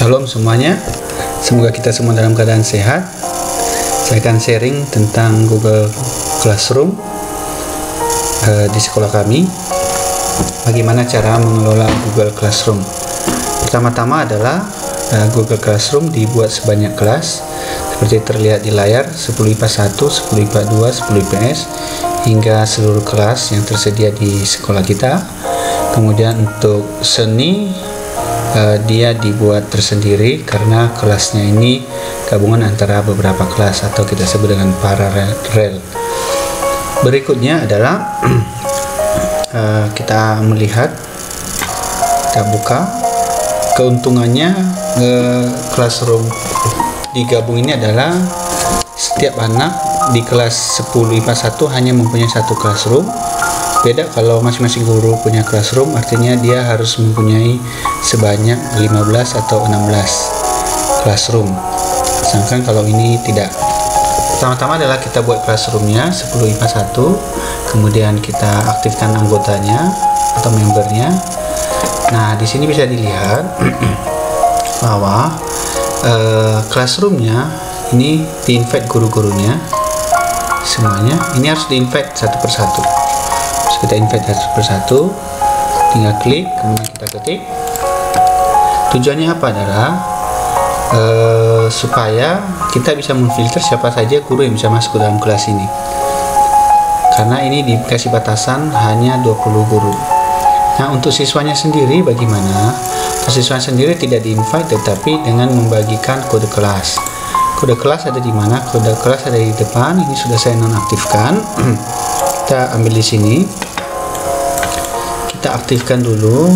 Shalom semuanya, semoga kita semua dalam keadaan sehat. Saya akan sharing tentang Google Classroom di sekolah kami. Bagaimana cara mengelola Google Classroom? Pertama-tama adalah Google Classroom dibuat sebanyak kelas seperti terlihat di layar, 10 IPA 1, 10 IPA 2, 10 IPS hingga seluruh kelas yang tersedia di sekolah kita. Kemudian untuk seni dia dibuat tersendiri karena kelasnya ini gabungan antara beberapa kelas atau kita sebut dengan paralel. Berikutnya adalah kita melihat, kita buka keuntungannya Classroom digabung ini adalah setiap anak di kelas 10 IPA 1 hanya mempunyai satu classroom. Beda kalau masing-masing guru punya classroom, artinya dia harus mempunyai sebanyak 15 atau 16 classroom. Sedangkan kalau ini tidak. Pertama-tama adalah kita buat classroomnya 10 IPA 1, kemudian kita aktifkan anggotanya atau membernya. Nah, di sini bisa dilihat bahwa classroomnya ini di-invite guru-gurunya semuanya. Ini harus di-invite satu persatu. Kita invite satu persatu, tinggal klik, kemudian kita ketik. Tujuannya apa adalah supaya kita bisa memfilter siapa saja guru yang bisa masuk ke dalam kelas ini, karena ini dikasih batasan hanya 20 guru. Nah, untuk siswanya sendiri bagaimana? Siswanya sendiri tidak di-invite, tetapi dengan membagikan kode kelas. Kode kelas ada di mana? Kode kelas ada di depan. Ini sudah saya nonaktifkan. Kita ambil di sini, kita aktifkan dulu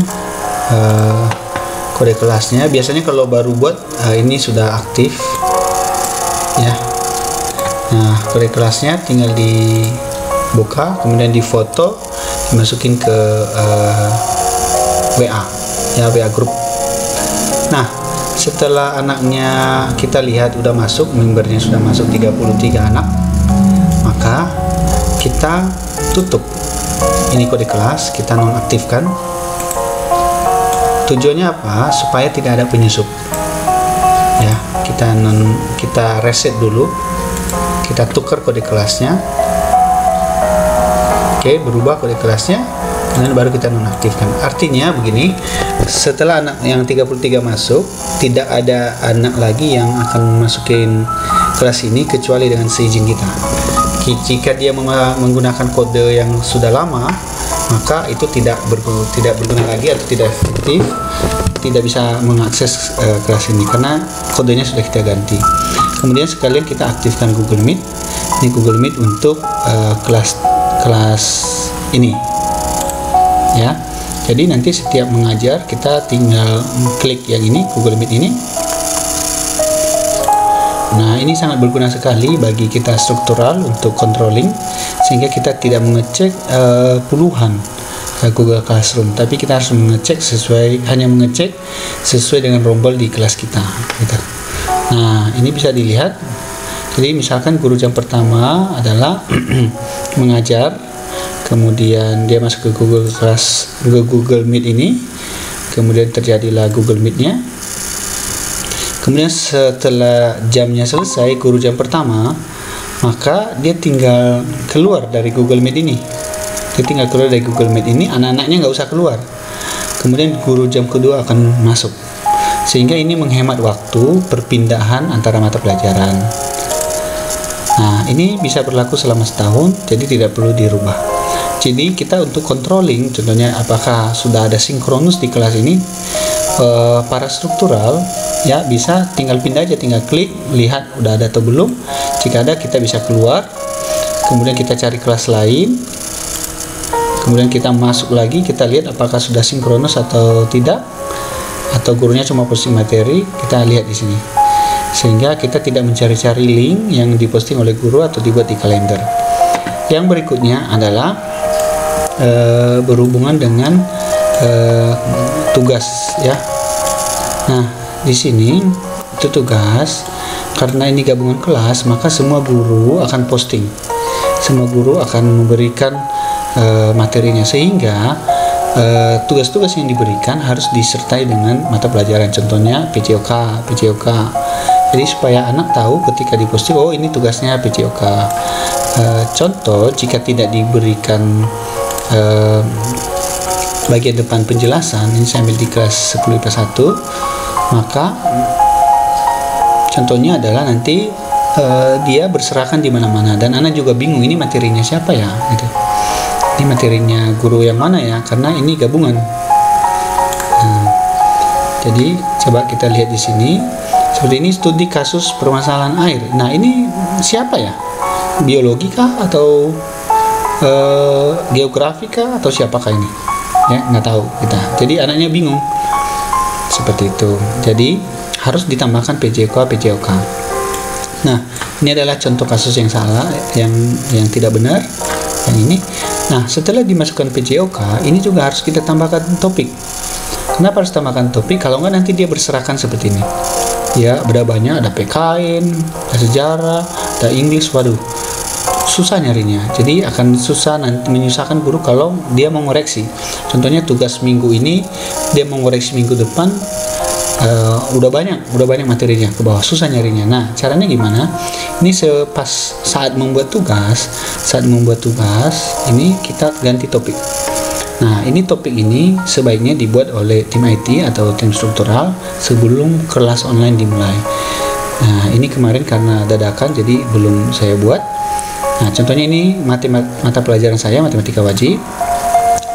kode kelasnya. Biasanya kalau baru buat ini sudah aktif ya. Nah, kode kelasnya tinggal dibuka, kemudian difoto, dimasukin ke WA ya, WA grup. Nah, setelah anaknya kita lihat udah masuk, membernya sudah masuk 33 anak, maka kita tutup ini kode kelas, kita nonaktifkan. Tujuannya apa? Supaya tidak ada penyusup ya. Kita reset dulu, kita tukar kode kelasnya. Oke, berubah kode kelasnya, kemudian baru kita nonaktifkan. Artinya begini, setelah anak yang 33 masuk, tidak ada anak lagi yang akan masukin kelas ini kecuali dengan seizin kita. Jika dia menggunakan kode yang sudah lama, maka itu tidak berguna lagi atau tidak efektif, tidak bisa mengakses kelas ini karena kodenya sudah kita ganti. Kemudian sekalian kita aktifkan Google Meet. Ini Google Meet untuk kelas ini ya. Jadi nanti setiap mengajar kita tinggal klik yang ini, Google Meet ini. Nah, ini sangat berguna sekali bagi kita struktural untuk controlling, sehingga kita tidak mengecek puluhan Google Classroom, tapi kita harus hanya mengecek sesuai dengan rombel di kelas kita gitu. Nah, ini bisa dilihat. Jadi misalkan guru jam pertama adalah mengajar, kemudian dia masuk ke Google Meet ini, kemudian terjadilah Google Meet-nya. Kemudian setelah jamnya selesai, guru jam pertama, maka dia tinggal keluar dari Google Meet ini. Dia tinggal keluar dari Google Meet ini, anak-anaknya nggak usah keluar. Kemudian guru jam kedua akan masuk. Sehingga ini menghemat waktu perpindahan antara mata pelajaran. Nah, ini bisa berlaku selama setahun, jadi tidak perlu dirubah. Jadi kita untuk controlling, contohnya apakah sudah ada sinkronus di kelas ini, para struktural ya bisa tinggal pindah aja, tinggal klik, lihat udah ada atau belum. Jika ada, kita bisa keluar, kemudian kita cari kelas lain, kemudian kita masuk lagi, kita lihat apakah sudah sinkronus atau tidak, atau gurunya cuma posting materi, kita lihat di sini, sehingga kita tidak mencari-cari link yang diposting oleh guru atau dibuat di kalender. Yang berikutnya adalah berhubungan dengan tugas ya. Nah, di sini itu tugas. Karena ini gabungan kelas, maka semua guru akan posting, semua guru akan memberikan materinya, sehingga tugas-tugas yang diberikan harus disertai dengan mata pelajaran, contohnya PJOK. Jadi supaya anak tahu ketika diposting, oh ini tugasnya PJOK. Contoh, jika tidak diberikan bagian depan penjelasan, ini saya ambil di kelas 10 IPA 1, maka contohnya adalah nanti dia berserakan di mana-mana dan anak juga bingung, ini materinya siapa ya gitu. Ini materinya guru yang mana ya, karena ini gabungan. Jadi coba kita lihat di sini. Seperti ini, studi kasus permasalahan air. Nah, ini siapa ya? Biologi kah atau geografi kah atau siapakah ini? Ya, nggak tahu kita. Jadi anaknya bingung. Seperti itu. Jadi harus ditambahkan PJOK. Nah, ini adalah contoh kasus yang salah, yang tidak benar. Yang ini. Nah, setelah dimasukkan PJOK, ini juga harus kita tambahkan topik. Kenapa harus tambahkan topik? Kalau nggak nanti dia berserakan seperti ini. Ya, beda banyak, ada PKN, ada sejarah, ada English, waduh, susah nyarinya. Jadi akan susah, nanti menyusahkan guru kalau dia mau ngoreksi. Contohnya tugas minggu ini, dia mau ngoreksi minggu depan, udah banyak materinya ke bawah, susah nyarinya. Nah, caranya gimana? Ini saat membuat tugas, ini kita ganti topik. Nah, ini topik ini sebaiknya dibuat oleh tim IT atau tim struktural sebelum kelas online dimulai. Nah, ini kemarin karena dadakan jadi belum saya buat. Nah, contohnya ini mata pelajaran saya, matematika wajib.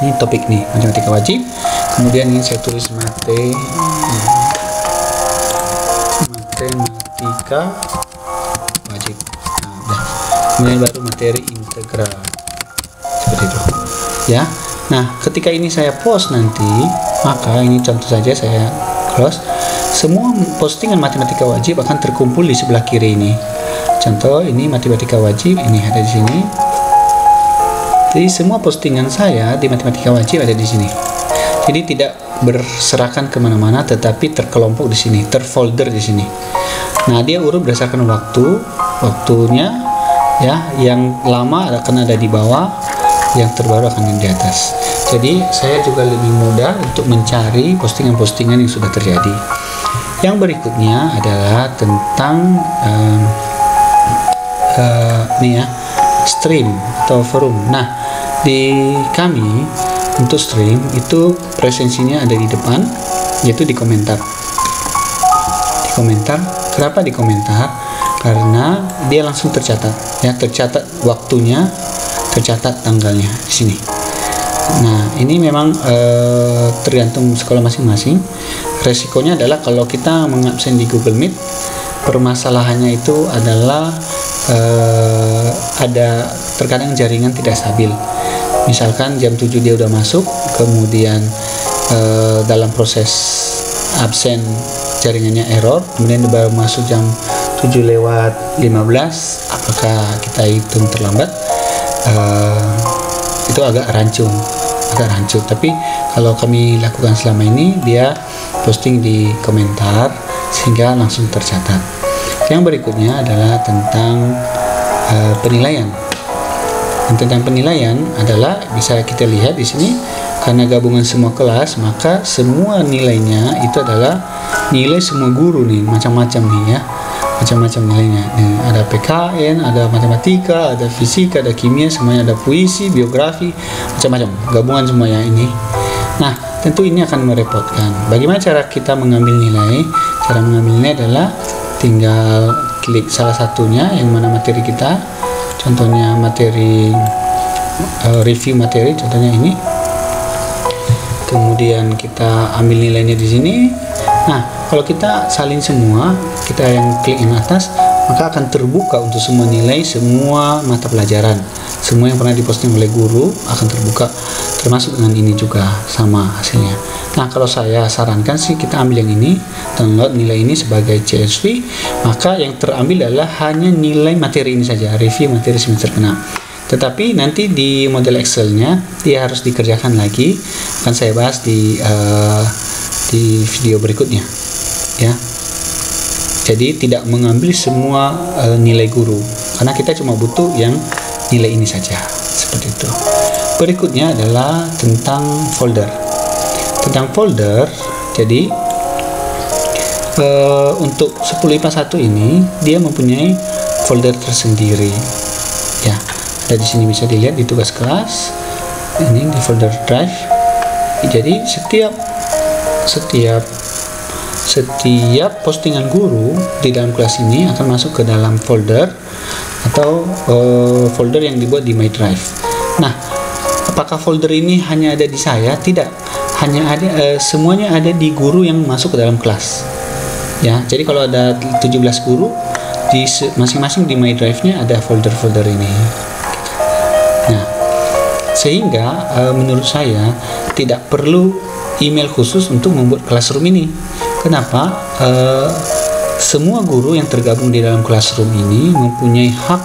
Ini topik nih, matematika wajib. Kemudian ini saya tulis matematika wajib. Nah, udah. Kemudian baru materi integral. Seperti itu. Ya. Nah, ketika ini saya post nanti, maka ini contoh saja saya close. Semua postingan matematika wajib akan terkumpul di sebelah kiri ini. Contoh ini matematika wajib, ini ada di sini. Jadi semua postingan saya di matematika wajib ada di sini. Jadi tidak berserakan kemana-mana, tetapi terkelompok di sini, terfolder di sini. Nah, dia urut berdasarkan waktunya, ya. Yang lama akan ada di bawah, yang terbaru akan ada di atas. Jadi saya juga lebih mudah untuk mencari postingan-postingan yang sudah terjadi. Yang berikutnya adalah tentang stream atau forum. Nah, di kami untuk stream itu presensinya ada di depan, yaitu di komentar. Di komentar, kenapa di komentar? Karena dia langsung tercatat, ya, tercatat waktunya, tercatat tanggalnya di sini. Nah, ini memang tergantung sekolah masing-masing. Resikonya adalah kalau kita mengabsen di Google Meet, permasalahannya itu adalah ada terkadang jaringan tidak stabil. Misalkan jam 7 dia udah masuk, kemudian dalam proses absen jaringannya error, kemudian baru masuk jam 7:15, apakah kita hitung terlambat? Itu agak rancu. Tapi kalau kami lakukan selama ini, dia posting di komentar sehingga langsung tercatat. Yang berikutnya adalah tentang penilaian. Dan tentang penilaian adalah bisa kita lihat di sini, karena gabungan semua kelas, maka semua nilainya itu adalah nilai semua guru nih, macam-macam nih ya. Macam-macam nilainya. Nih, ada PKN, ada matematika, ada fisika, ada kimia, semuanya, ada puisi, biografi, macam-macam. Gabungan semuanya ini. Nah, tentu ini akan merepotkan. Bagaimana cara kita mengambil nilai? Cara mengambil nilai adalah tinggal klik salah satunya yang mana materi kita. Contohnya materi review materi, contohnya ini. Kemudian kita ambil nilainya di sini. Nah, kalau kita salin semua, kita yang klik yang atas, maka akan terbuka untuk semua nilai, semua mata pelajaran, semua yang pernah diposting oleh guru akan terbuka, termasuk dengan ini juga sama hasilnya. Nah, kalau saya sarankan sih kita ambil yang ini, download nilai ini sebagai CSV, maka yang terambil adalah hanya nilai materi ini saja, review materi semester ke-6. Tetapi nanti di model Excel-nya dia harus dikerjakan lagi, akan saya bahas di video berikutnya, ya. Jadi tidak mengambil semua nilai guru, karena kita cuma butuh yang nilai ini saja, seperti itu. Berikutnya adalah tentang folder. Jadi untuk 10 IPA 1 ini dia mempunyai folder tersendiri. Ya, ada di sini bisa dilihat di tugas kelas. Ini di folder drive. Jadi setiap postingan guru di dalam kelas ini akan masuk ke dalam folder atau folder yang dibuat di My Drive. Nah, apakah folder ini hanya ada di saya? Tidak, hanya ada semuanya ada di guru yang masuk ke dalam kelas. Ya, jadi kalau ada 17 guru di masing-masing di My Drive-nya ada folder-folder ini. Nah, sehingga menurut saya tidak perlu email khusus untuk membuat classroom ini. Kenapa? Semua guru yang tergabung di dalam classroom ini mempunyai hak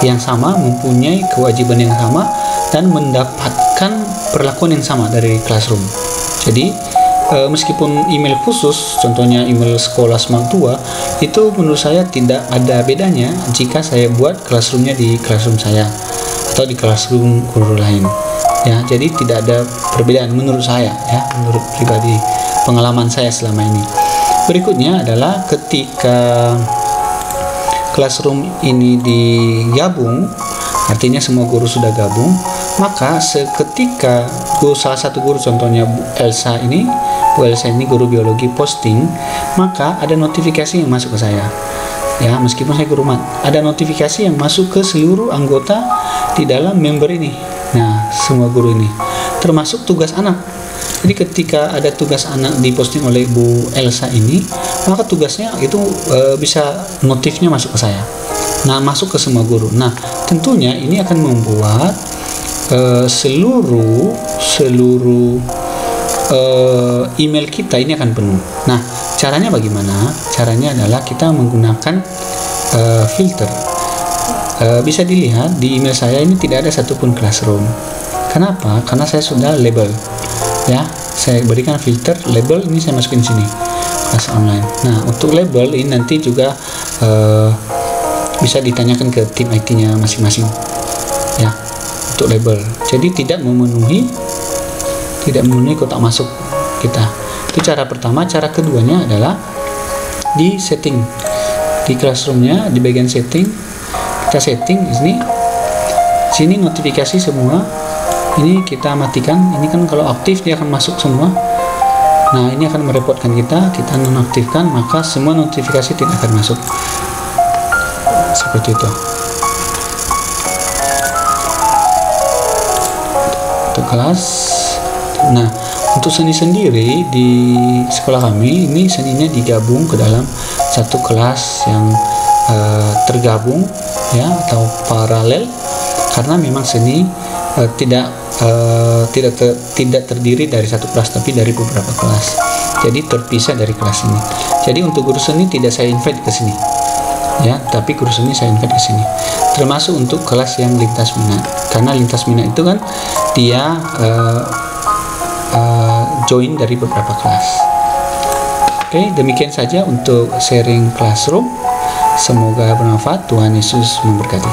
yang sama, mempunyai kewajiban yang sama, dan mendapatkan perlakuan yang sama dari classroom. Jadi meskipun email khusus, contohnya email sekolah Smart 2, itu menurut saya tidak ada bedanya jika saya buat classroomnya di classroom saya atau di classroom guru lain. Ya, jadi tidak ada perbedaan menurut saya, ya, menurut pribadi pengalaman saya selama ini. Berikutnya adalah ketika classroom ini digabung, artinya semua guru sudah gabung, maka seketika salah satu guru, contohnya Bu Elsa ini guru biologi posting, maka ada notifikasi yang masuk ke saya. Ya, meskipun saya guru mat, ada notifikasi yang masuk ke seluruh anggota di dalam member ini. Nah, semua guru ini, termasuk tugas anak. Jadi ketika ada tugas anak diposting oleh Bu Elsa ini, maka tugasnya itu bisa notifnya masuk ke saya. Nah, masuk ke semua guru. Nah, tentunya ini akan membuat seluruh email kita ini akan penuh. Nah, caranya bagaimana? Caranya adalah kita menggunakan filter. Bisa dilihat di email saya ini tidak ada satupun classroom. Kenapa? Karena saya sudah label. Ya, saya berikan filter label, ini saya masukin sini, kelas online. Nah, untuk label ini nanti juga bisa ditanyakan ke tim IT-nya masing-masing. Ya, untuk label. Jadi tidak memenuhi kotak masuk kita. Itu cara pertama. Cara keduanya adalah di setting, di classroomnya, di bagian setting kita setting sini notifikasi semua ini kita matikan. Ini kan kalau aktif dia akan masuk semua. Nah, ini akan merepotkan kita nonaktifkan, maka semua notifikasi tidak akan masuk, seperti itu. Untuk kelas. Nah, untuk seni sendiri di sekolah kami ini seninya digabung ke dalam satu kelas yang tergabung, ya, atau paralel, karena memang seni tidak terdiri dari satu kelas, tapi dari beberapa kelas. Jadi terpisah dari kelas ini. Jadi untuk guru seni tidak saya invite ke sini, ya, tapi guru seni saya invite ke sini. Termasuk untuk kelas yang lintas minat, karena lintas minat itu kan dia join dari beberapa kelas. Oke, demikian saja untuk sharing classroom. Semoga bermanfaat. Tuhan Yesus memberkati.